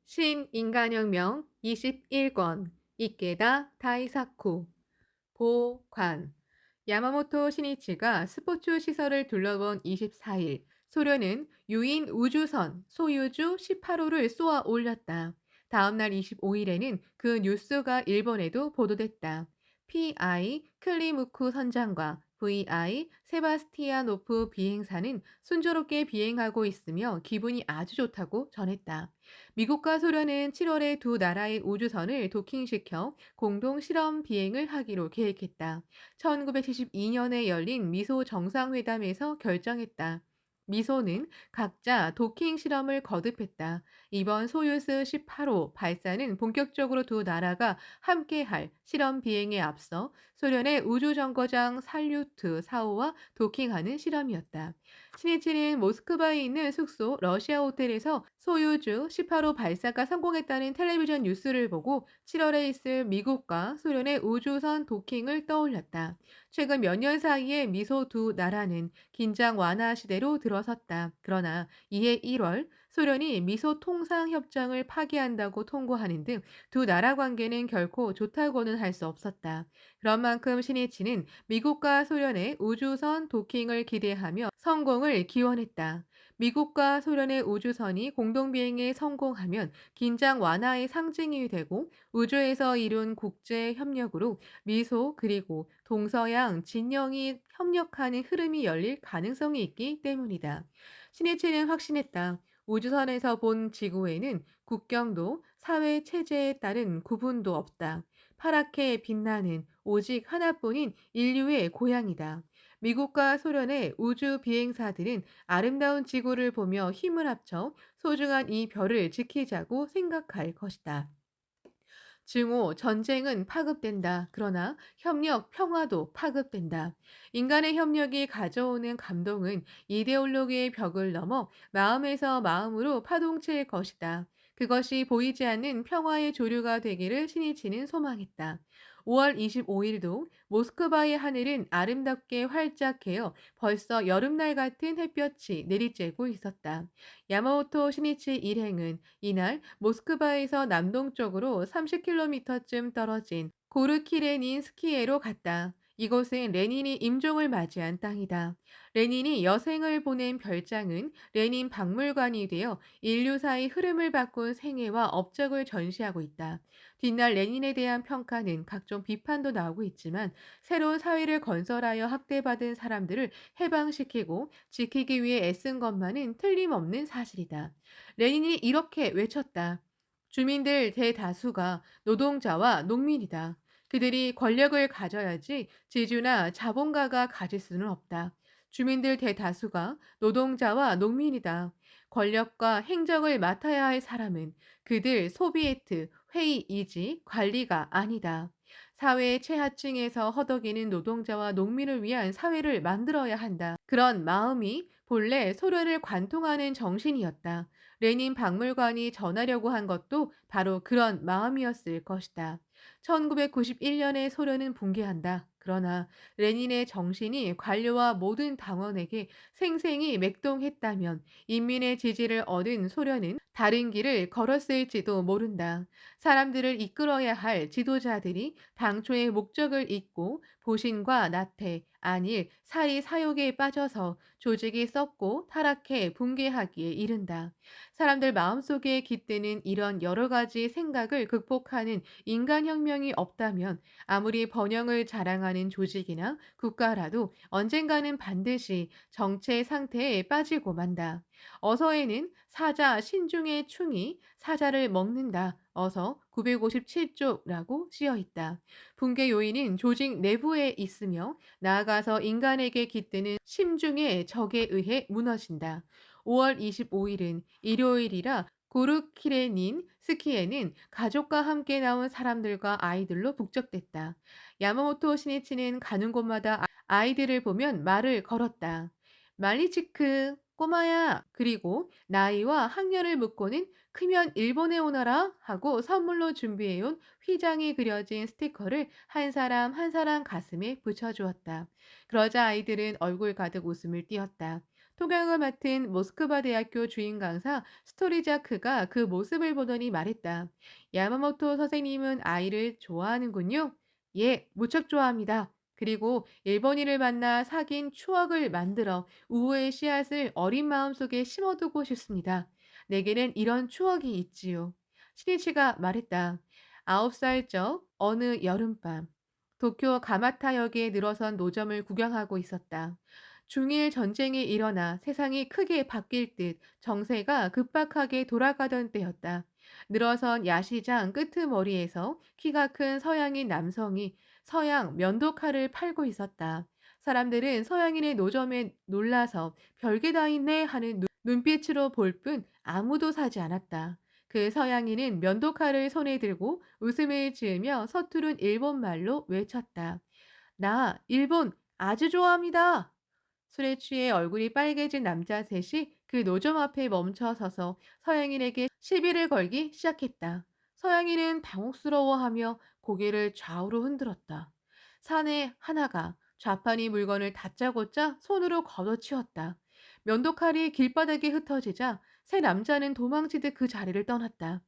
신인간혁명 21권 이케다 다이사쿠 보관 야마모토 신이치가 스포츠 시설을 둘러본 24일 소련은 유인 우주선 소유주 18호를 쏘아 올렸다. 다음날 25일에는 그 뉴스가 일본에도 보도됐다. PI 클리무쿠 선장과 VI 세바스티아노프 비행사는 순조롭게 비행하고 있으며 기분이 아주 좋다고 전했다. 미국과 소련은 7월에 두 나라의 우주선을 도킹시켜 공동 실험 비행을 하기로 계획했다. 1972년에 열린 미소 정상회담에서 결정했다. 미소는 각자 도킹 실험을 거듭했다. 이번 소유스 18호 발사는 본격적으로 두 나라가 함께할 실험 비행에 앞서 소련의 우주정거장 살류트 4호와 도킹하는 실험이었다. 신이치는 모스크바에 있는 숙소 러시아 호텔에서 소유주 18호 발사가 성공했다는 텔레비전 뉴스를 보고 7월에 있을 미국과 소련의 우주선 도킹을 떠올렸다. 최근 몇 년 사이에 미소 두 나라는 긴장 완화 시대로 들어섰다. 그러나 이해 1월 소련이 미소 통상협정을 파기한다고 통보하는 등 두 나라 관계는 결코 좋다고는 할 수 없었다. 그런 만큼 신이치는 미국과 소련의 우주선 도킹을 기대하며 성공을 기원했다. 미국과 소련의 우주선이 공동비행에 성공하면 긴장 완화의 상징이 되고 우주에서 이룬 국제 협력으로 미소 그리고 동서양 진영이 협력하는 흐름이 열릴 가능성이 있기 때문이다. 신해체는 확신했다. 우주선에서 본 지구에는 국경도 사회 체제에 따른 구분도 없다. 파랗게 빛나는 오직 하나뿐인 인류의 고향이다. 미국과 소련의 우주 비행사들은 아름다운 지구를 보며 힘을 합쳐 소중한 이 별을 지키자고 생각할 것이다. 증오, 전쟁은 파급된다. 그러나 협력, 평화도 파급된다. 인간의 협력이 가져오는 감동은 이데올로기의 벽을 넘어 마음에서 마음으로 파동칠 것이다. 그것이 보이지 않는 평화의 조류가 되기를 신이치는 소망했다. 5월 25일도 모스크바의 하늘은 아름답게 활짝해요. 벌써 여름날 같은 햇볕이 내리쬐고 있었다. 야마모토 신이치 일행은 이날 모스크바에서 남동쪽으로 30km쯤 떨어진 고르키레닌 스키에로 갔다. 이곳은 레닌이 임종을 맞이한 땅이다. 레닌이 여생을 보낸 별장은 레닌 박물관이 되어 인류사의 흐름을 바꾼 생애와 업적을 전시하고 있다. 뒷날 레닌에 대한 평가는 각종 비판도 나오고 있지만 새로운 사회를 건설하여 학대받은 사람들을 해방시키고 지키기 위해 애쓴 것만은 틀림없는 사실이다. 레닌이 이렇게 외쳤다. 주민들 대다수가 노동자와 농민이다. 그들이 권력을 가져야지 지주나 자본가가 가질 수는 없다. 주민들 대다수가 노동자와 농민이다. 권력과 행정을 맡아야 할 사람은 그들 소비에트, 회의이지 관리가 아니다. 사회의 최하층에서 허덕이는 노동자와 농민을 위한 사회를 만들어야 한다. 그런 마음이 본래 소련을 관통하는 정신이었다. 레닌 박물관이 전하려고 한 것도 바로 그런 마음이었을 것이다. 1991년에 소련은 붕괴한다. 그러나 레닌의 정신이 관료와 모든 당원에게 생생히 맥동했다면 인민의 지지를 얻은 소련은 다른 길을 걸었을지도 모른다. 사람들을 이끌어야 할 지도자들이 당초의 목적을 잊고 보신과 나태, 안일, 사리 사욕에 빠져서 조직이 썩고 타락해 붕괴하기에 이른다. 사람들 마음속에 깃드는 이런 여러 가지 생각을 극복하는 인간혁명이 없다면 아무리 번영을 자랑하는 조직이나 국가라도 언젠가는 반드시 정체 상태에 빠지고 만다. 어서에는 사자 신중의 충이 사자를 먹는다. 어서 957쪽라고 쓰여 있다. 붕괴 요인은 조직 내부에 있으며 나아가서 인간에게 깃드는 심중의 적에 의해 무너진다. 5월 25일은 일요일이라 고르키레닌 스키에는 가족과 함께 나온 사람들과 아이들로 북적댔다. 야마모토 신이치는 가는 곳마다 아이들을 보면 말을 걸었다. 말리치크, 꼬마야. 그리고 나이와 학년을 묻고는 크면 일본에 오너라 하고 선물로 준비해온 휘장이 그려진 스티커를 한 사람 한 사람 가슴에 붙여주었다. 그러자 아이들은 얼굴 가득 웃음을 띄었다. 통역을 맡은 모스크바 대학교 주임 강사 스토리자크가 그 모습을 보더니 말했다. 야마모토 선생님은 아이를 좋아하는군요. 예, 무척 좋아합니다. 그리고 일본인을 만나 사귄 추억을 만들어 우호의 씨앗을 어린 마음속에 심어두고 싶습니다. 내게는 이런 추억이 있지요. 시니치가 말했다. 9살 적 어느 여름밤, 도쿄 가마타역에 늘어선 노점을 구경하고 있었다. 중일 전쟁이 일어나 세상이 크게 바뀔 듯 정세가 급박하게 돌아가던 때였다. 늘어선 야시장 끄트머리에서 키가 큰 서양인 남성이 서양 면도칼을 팔고 있었다. 사람들은 서양인의 노점에 놀라서 별게 다 있네 하는 눈빛으로 볼 뿐 아무도 사지 않았다. 그 서양인은 면도칼을 손에 들고 웃음을 지으며 서투른 일본말로 외쳤다. 나 일본 아주 좋아합니다. 술에 취해 얼굴이 빨개진 남자 셋이 그 노점 앞에 멈춰 서서 서양인에게 시비를 걸기 시작했다. 서양인은 당혹스러워하며 고개를 좌우로 흔들었다. 사내 하나가 좌판이 물건을 다짜고짜 손으로 걷어치웠다. 면도칼이 길바닥에 흩어지자 세 남자는 도망치듯 그 자리를 떠났다.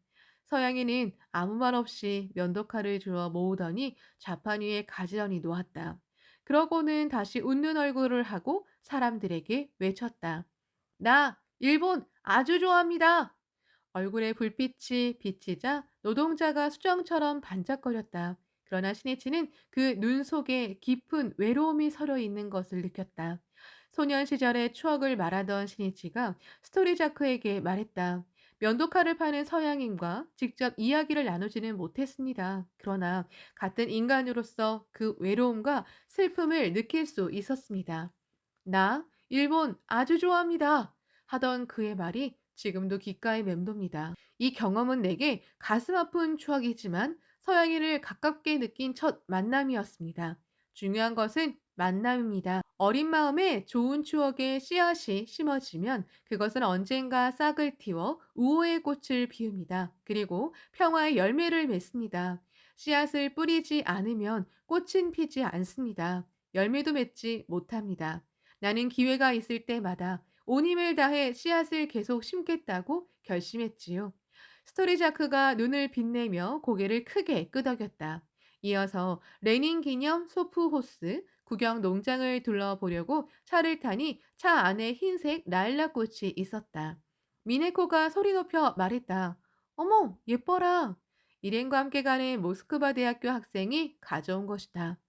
서양인은 아무 말 없이 면도칼을 주워 모으더니 좌판 위에 가지런히 놓았다. 그러고는 다시 웃는 얼굴을 하고 사람들에게 외쳤다. 나 일본 아주 좋아합니다. 얼굴에 불빛이 비치자 노동자가 수정처럼 반짝거렸다. 그러나 신이치는 그 눈 속에 깊은 외로움이 서려 있는 것을 느꼈다. 소년 시절의 추억을 말하던 신이치가 스토리자크에게 말했다. 면도칼을 파는 서양인과 직접 이야기를 나누지는 못했습니다. 그러나 같은 인간으로서 그 외로움과 슬픔을 느낄 수 있었습니다. 나 일본 아주 좋아합니다. 하던 그의 말이 지금도 귓가에 맴돕니다. 이 경험은 내게 가슴 아픈 추억이지만 서양인을 가깝게 느낀 첫 만남이었습니다. 중요한 것은 만남입니다. 어린 마음에 좋은 추억의 씨앗이 심어지면 그것은 언젠가 싹을 틔워 우호의 꽃을 피웁니다. 그리고 평화의 열매를 맺습니다. 씨앗을 뿌리지 않으면 꽃은 피지 않습니다. 열매도 맺지 못합니다. 나는 기회가 있을 때마다 온 힘을 다해 씨앗을 계속 심겠다고 결심했지요. 스토리자크가 눈을 빛내며 고개를 크게 끄덕였다. 이어서 레닌 기념 소프호스 구경 농장을 둘러보려고 차를 타니 차 안에 흰색 라일락꽃이 있었다. 미네코가 소리 높여 말했다. 어머, 예뻐라. 일행과 함께 가는 모스크바 대학교 학생이 가져온 것이다.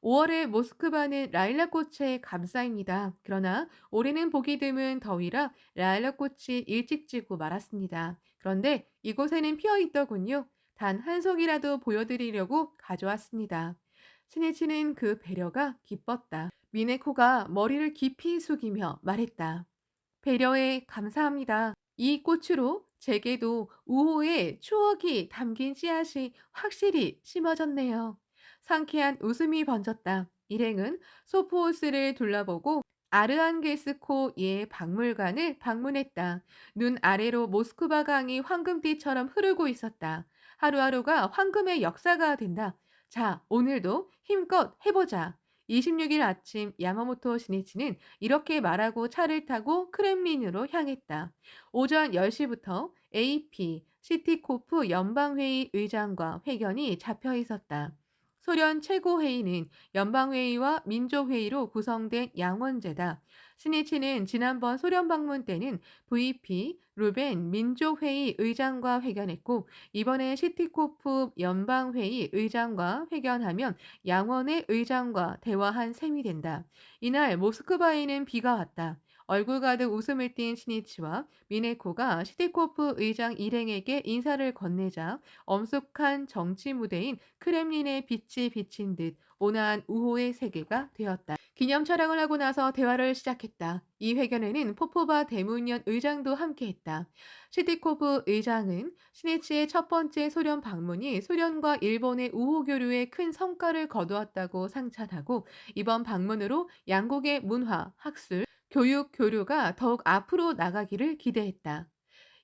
5월의 모스크바는 라일락꽃에 감싸입니다. 그러나 올해는 보기 드문 더위라 라일락꽃이 일찍 지고 말았습니다. 그런데 이곳에는 피어 있더군요. 단 한 송이라도 보여드리려고 가져왔습니다. 신이치는 그 배려가 기뻤다. 미네코가 머리를 깊이 숙이며 말했다. 배려에 감사합니다. 이 꽃으로 제게도 우호의 추억이 담긴 씨앗이 확실히 심어졌네요. 상쾌한 웃음이 번졌다. 일행은 소포호스를 둘러보고 아르한게스코의 박물관을 방문했다. 눈 아래로 모스크바 강이 황금띠처럼 흐르고 있었다. 하루하루가 황금의 역사가 된다. 자, 오늘도 힘껏 해보자. 26일 아침 야마모토 시니치는 이렇게 말하고 차를 타고 크렘린으로 향했다. 오전 10시부터 AP 시티코프 연방회의 의장과 회견이 잡혀 있었다. 소련 최고회의는 연방회의와 민족회의로 구성된 양원제다. 스니치는 지난번 소련 방문 때는 VP 루벤 민족회의 의장과 회견했고 이번에 시티코프 연방회의 의장과 회견하면 양원의 의장과 대화한 셈이 된다. 이날 모스크바에는 비가 왔다. 얼굴 가득 웃음을 띤 시니치와 미네코가 시티코프 의장 일행에게 인사를 건네자 엄숙한 정치 무대인 크렘린의 빛이 비친 듯 온화한 우호의 세계가 되었다. 기념 촬영을 하고 나서 대화를 시작했다. 이 회견에는 포포바 대문현 의장도 함께했다. 시티코프 의장은 시니치의 첫 번째 소련 방문이 소련과 일본의 우호 교류에 큰 성과를 거두었다고 상찬하고 이번 방문으로 양국의 문화, 학술, 교육 교류가 더욱 앞으로 나가기를 기대했다.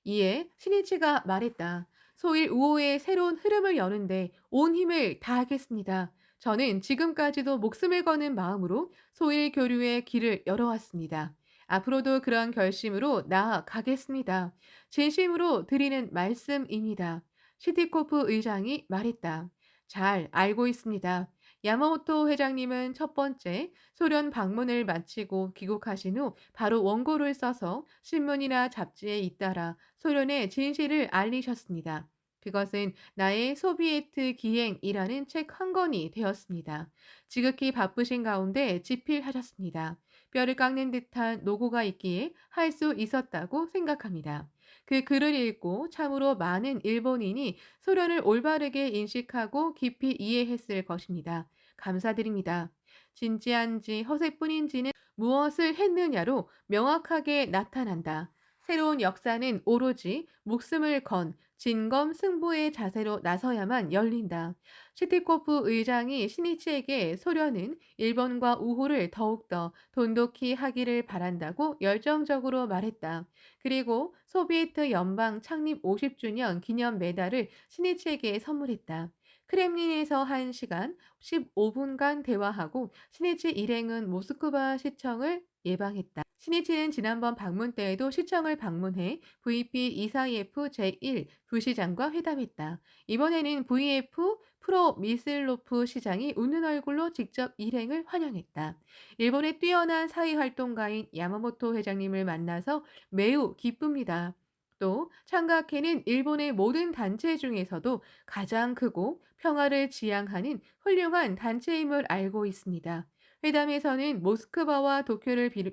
이에 신이치가 말했다. 소일 우호의 새로운 흐름을 여는데 온 힘을 다하겠습니다. 저는 지금까지도 목숨을 거는 마음으로 소일 교류의 길을 열어왔습니다. 앞으로도 그런 결심으로 나아가겠습니다. 진심으로 드리는 말씀입니다. 시티코프 의장이 말했다. 잘 알고 있습니다. 야마모토 회장님은 첫 번째 소련 방문을 마치고 귀국하신 후 바로 원고를 써서 신문이나 잡지에 잇따라 소련의 진실을 알리셨습니다. 그것은 나의 소비에트 기행이라는 책 한 권이 되었습니다. 지극히 바쁘신 가운데 집필하셨습니다. 뼈를 깎는 듯한 노고가 있기에 할 수 있었다고 생각합니다. 그 글을 읽고 참으로 많은 일본인이 소련을 올바르게 인식하고 깊이 이해했을 것입니다. 감사드립니다. 진지한지 허세뿐인지는 무엇을 했느냐로 명확하게 나타난다. 새로운 역사는 오로지 목숨을 건 진검승부의 자세로 나서야만 열린다. 시티코프 의장이 시니치에게 소련은 일본과 우호를 더욱더 돈독히 하기를 바란다고 열정적으로 말했다. 그리고 소비에트 연방 창립 50주년 기념 메달을 시니치에게 선물했다. 크렘린에서 1시간 15분간 대화하고 시니치 일행은 모스크바 시청을 예방했다. 시니치는 지난번 방문 때에도 시청을 방문해 VP 이사예프 제1 부시장과 회담했다. 이번에는 VF 프로 미슬로프 시장이 웃는 얼굴로 직접 일행을 환영했다. 일본의 뛰어난 사회활동가인 야마모토 회장님을 만나서 매우 기쁩니다. 또 창가케는 일본의 모든 단체 중에서도 가장 크고 평화를 지향하는 훌륭한 단체임을 알고 있습니다. 회담에서는 모스크바와 도쿄를 비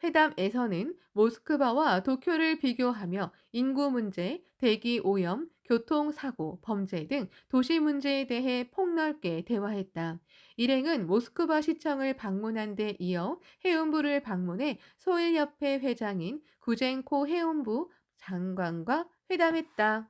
회담에서는 모스크바와 도쿄를 비교하며 인구 문제, 대기 오염, 교통사고, 범죄 등 도시 문제에 대해 폭넓게 대화했다. 일행은 모스크바 시청을 방문한 데 이어 해운부를 방문해 소일협회 회장인 구젠코 해운부 장관과 회담했다.